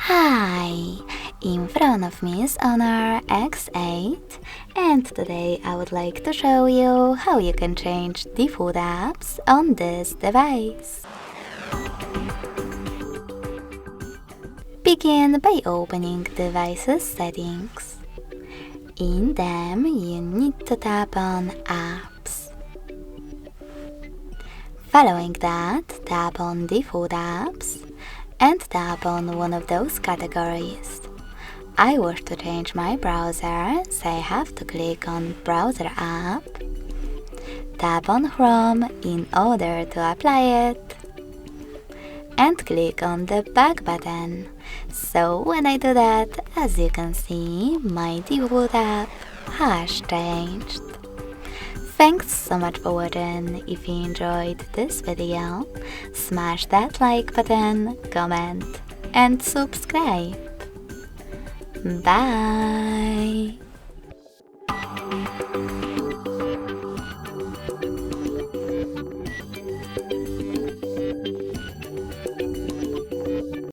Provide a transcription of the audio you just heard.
Hi! In front of me is Honor X8, and today I would like to show you how you can change default apps on this device. Begin by opening Devices Settings. In them, you need to tap on Apps. Following that, tap on Default Apps and tap on one of those categories. I wish to change my browser, so I have to click on Browser app, tap on Chrome in order to apply it, and click on the back button. So when I do that, as you can see, my default app has changed. Thanks so much for watching. If you enjoyed this video, smash that like button, comment and subscribe. Bye!